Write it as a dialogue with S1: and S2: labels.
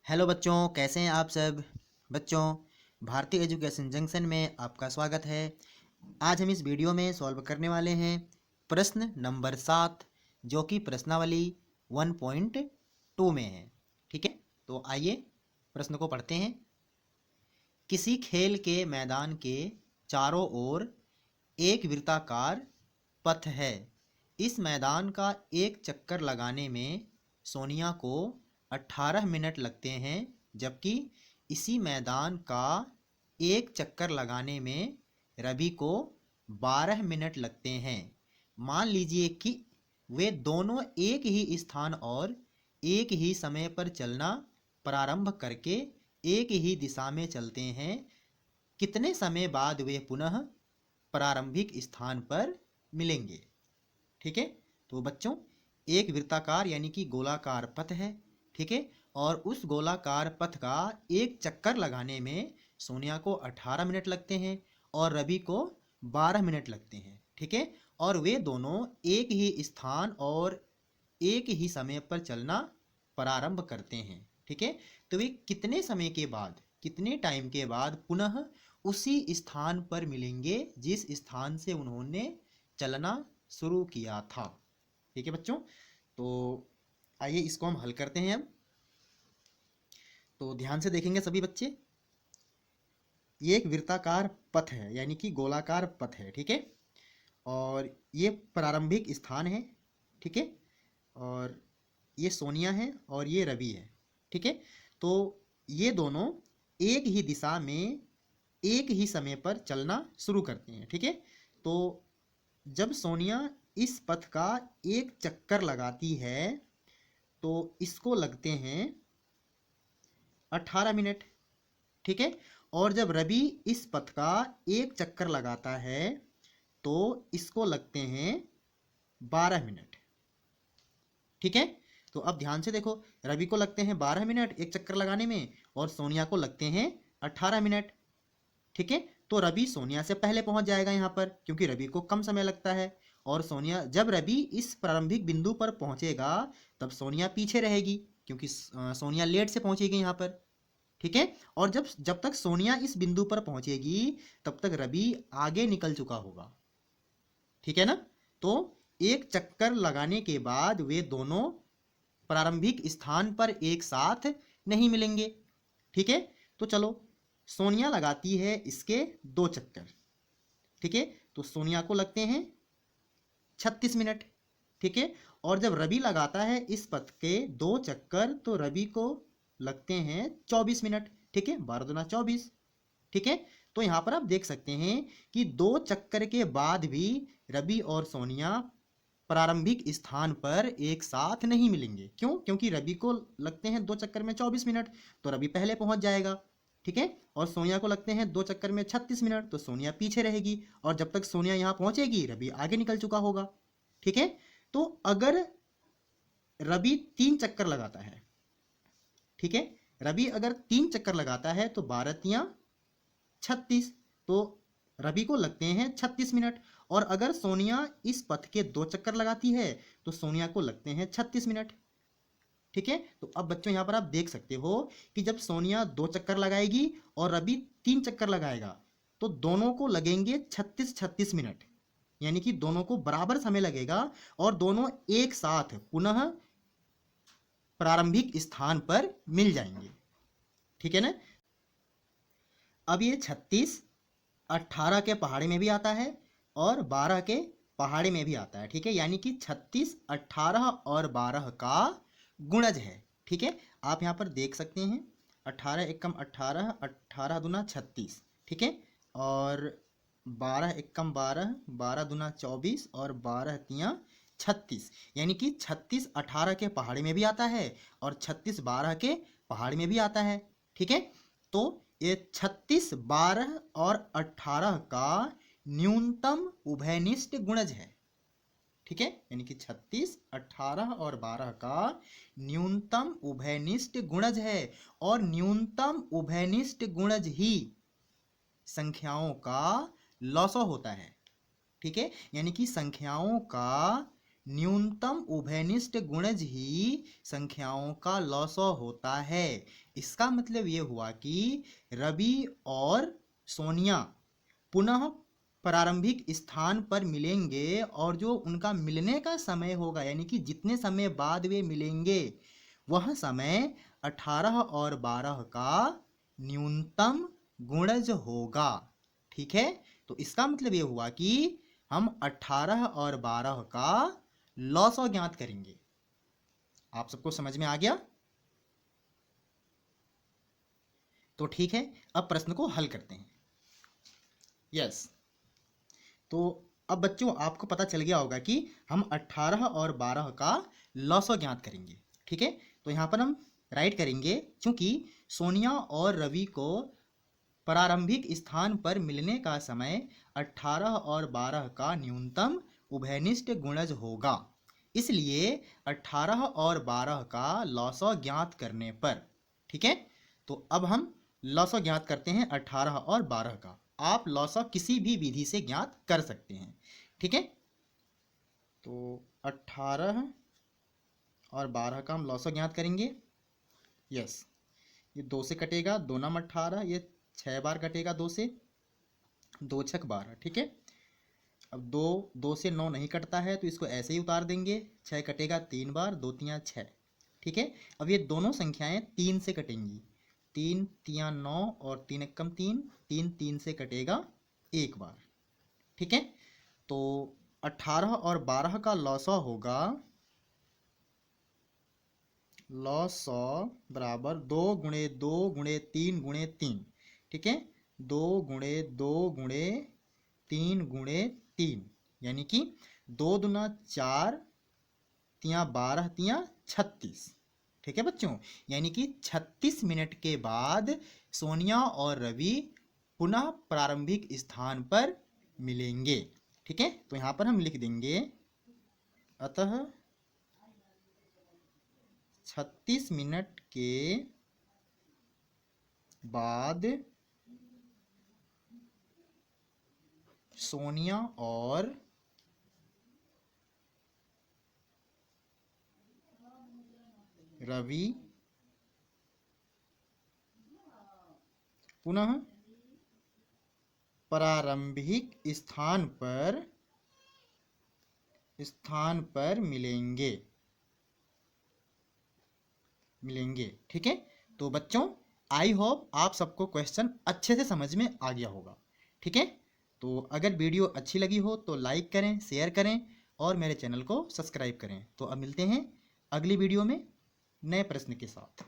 S1: Hello बच्चों, कैसे हैं आप सब। बच्चों, भारतीय एजुकेशन जंक्शन में आपका स्वागत है। आज हम इस वीडियो में सॉल्व करने वाले हैं प्रश्न नंबर 7, जो कि प्रश्नावली 1.2 में है। ठीक है, तो आइए प्रश्न को पढ़ते हैं। किसी खेल के मैदान के चारों ओर एक वृत्ताकार पथ है। इस मैदान का एक चक्कर लगाने में सोनिया को 18 मिनट लगते हैं, जबकि इसी मैदान का एक चक्कर लगाने में रवि को 12 मिनट लगते हैं। मान लीजिए कि वे दोनों एक ही स्थान और एक ही समय पर चलना प्रारंभ करके एक ही दिशा में चलते हैं। कितने समय बाद वे पुनः प्रारंभिक स्थान पर मिलेंगे। ठीक है, तो बच्चों, एक वृत्ताकार यानी कि गोलाकार पथ है। ठीक है, और उस गोलाकार पथ का एक चक्कर लगाने में सोनिया को 18 मिनट लगते हैं और रवि को 12 मिनट लगते हैं। ठीक है, और वे दोनों एक ही स्थान और एक ही समय पर चलना प्रारंभ करते हैं। ठीक है, तो वे कितने समय के बाद, कितने टाइम के बाद पुनः उसी स्थान पर मिलेंगे जिस स्थान से उन्होंने चलना शुरू किया था। ठीक है बच्चों, तो आइए इसको हम हल करते हैं। अब तो ध्यान से देखेंगे सभी बच्चे। ये एक वृत्ताकार पथ है यानी कि गोलाकार पथ है। ठीक है, और ये प्रारंभिक स्थान है। ठीक है, और ये सोनिया है और ये रवि है। ठीक है, तो ये दोनों एक ही दिशा में एक ही समय पर चलना शुरू करते हैं। ठीक है, तो जब सोनिया इस पथ का एक चक्कर लगाती है तो इसको लगते हैं 18 मिनट। ठीक है, और जब रवि इस पथ का एक चक्कर लगाता है तो इसको लगते हैं 12 मिनट। ठीक है, तो अब ध्यान से देखो, रवि को लगते हैं 12 मिनट एक चक्कर लगाने में और सोनिया को लगते हैं 18 मिनट। ठीक है, तो रवि सोनिया से पहले पहुंच जाएगा यहाँ पर, क्योंकि रवि को कम समय लगता है। और सोनिया, जब रवि इस प्रारंभिक बिंदु पर पहुंचेगा तब सोनिया पीछे रहेगी, क्योंकि सोनिया लेट से पहुंचेगी यहाँ पर। ठीक है, और जब जब तक सोनिया इस बिंदु पर पहुंचेगी तब तक रवि आगे निकल चुका होगा। ठीक है ना, तो एक चक्कर लगाने के बाद वे दोनों प्रारंभिक स्थान पर एक साथ नहीं मिलेंगे। ठीक है, तो चलो, सोनिया लगाती है इसके 2 चक्कर। ठीक है, तो सोनिया को लगते हैं 36 मिनट। ठीक है, और जब रवि लगाता है इस पथ के 2 चक्कर तो रवि को लगते हैं 24 मिनट। ठीक है, 12 दूना 24। ठीक है, तो यहाँ पर आप देख सकते हैं कि 2 चक्कर के बाद भी रवि और सोनिया प्रारंभिक स्थान पर एक साथ नहीं मिलेंगे। क्यों? क्योंकि रवि को लगते हैं 2 चक्कर में 24 मिनट, तो रवि पहले पहुंच जाएगा। ठीक है, और सोनिया को लगते हैं 2 चक्कर में 36 मिनट, तो सोनिया पीछे रहेगी, और जब तक सोनिया यहाँ पहुंचेगी रवि आगे निकल चुका होगा। ठीक है, तो अगर रवि 3 चक्कर लगाता है, ठीक है, रवि अगर 3 चक्कर लगाता है तो 12 तियां 36, तो रवि को लगते हैं 36 मिनट। और अगर सोनिया इस पथ के 2 चक्कर लगाती है तो सोनिया को लगते हैं 36 मिनट। ठीक है, तो अब बच्चों यहाँ पर आप देख सकते हो कि जब सोनिया 2 चक्कर लगाएगी और रवि 3 चक्कर लगाएगा तो दोनों को लगेंगे 36-36 मिनट, यानी कि दोनों को बराबर समय लगेगा और दोनों एक साथ पुनः प्रारंभिक स्थान पर मिल जाएंगे। ठीक है ना, अब ये 36 18 के पहाड़ी में भी आता है और 12 के पहाड़ी में भी आता है। ठीक है, यानी कि 36 18 और 12 का गुणज है। ठीक है, आप यहाँ पर देख सकते हैं 18 एकम 18, 18 दूना 36। ठीक है, और 12 एकम 12, 12 दूना 24 और 12 तियां 36, यानी कि 36 18 के पहाड़ी में भी आता है और 36 12 के पहाड़ी में भी आता है। ठीक है, तो ये 36 12 और 18 का न्यूनतम उभयनिष्ठ गुणज है। ठीक है, यानी कि 36 18 और 12 का न्यूनतम उभयनिष्ठ गुणज है, और न्यूनतम उभयनिष्ठ गुणज ही संख्याओं का लॉसो होता है। ठीक है, यानी कि संख्याओं का न्यूनतम उभयनिष्ठ गुणज ही संख्याओं का लॉसो होता है। इसका मतलब ये हुआ कि रवि और सोनिया पुनः प्रारंभिक स्थान पर मिलेंगे और जो उनका मिलने का समय होगा यानी कि जितने समय बाद वे मिलेंगे वह समय 18 और 12 का न्यूनतम गुणज होगा। ठीक है, तो इसका मतलब ये हुआ कि हम 18 और 12 का लॉसो ज्ञात करेंगे। आप सबको समझ में आ गया? तो ठीक है, अब प्रश्न को हल करते हैं। यस, तो अब बच्चों आपको पता चल गया होगा कि हम 18 और 12 का लॉसो ज्ञात करेंगे। ठीक है, तो यहाँ पर हम राइट करेंगे क्योंकि सोनिया और रवि को प्रारंभिक स्थान पर मिलने का समय 18 और 12 का न्यूनतम उभयनिष्ठ गुणज होगा, इसलिए 18 और 12 का लॉसो ज्ञात करने पर। ठीक है, तो अब हम लॉसो ज्ञात करते हैं 18 और 12 का। आप लॉसो किसी भी विधि से ज्ञात कर सकते हैं। ठीक है, तो 18 और 12 का हम लॉसो ज्ञात करेंगे। यस, ये 2 से कटेगा, 2 नाम 18, ये 6 बार कटेगा 2 से, 2 छक 12। ठीक है, अब 2 से 9 नहीं कटता है तो इसको ऐसे ही उतार देंगे, 6 कटेगा 3 बार, 2 तियाँ 6। ठीक है, अब ये दोनों संख्याएं 3 से कटेंगी, 3 तियाँ 9 और 3 एकम 3, 3 से कटेगा 1 बार। ठीक है, तो 18 और 12 का लॉसो होगा, लॉसो बराबर 2 गुणे 2 गुणे 3 गुणे 3। ठीक है, 2 गुणे 2 गुणे 3 गुणे 3, यानी कि 2 दूना 4, तियाँ 12, तियाँ 36। ठीक है बच्चों, यानी कि 36 मिनट के बाद सोनिया और रवि पुनः प्रारंभिक स्थान पर मिलेंगे। ठीक है, तो यहाँ पर हम लिख देंगे अतः 36 मिनट के बाद सोनिया और रवि पुनः प्रारंभिक स्थान पर मिलेंगे। ठीक है, तो बच्चों आई होप आप सबको क्वेश्चन अच्छे से समझ में आ गया होगा। ठीक है, तो अगर वीडियो अच्छी लगी हो तो लाइक करें, शेयर करें और मेरे चैनल को सब्सक्राइब करें। तो अब मिलते हैं अगली वीडियो में नए प्रश्न के साथ।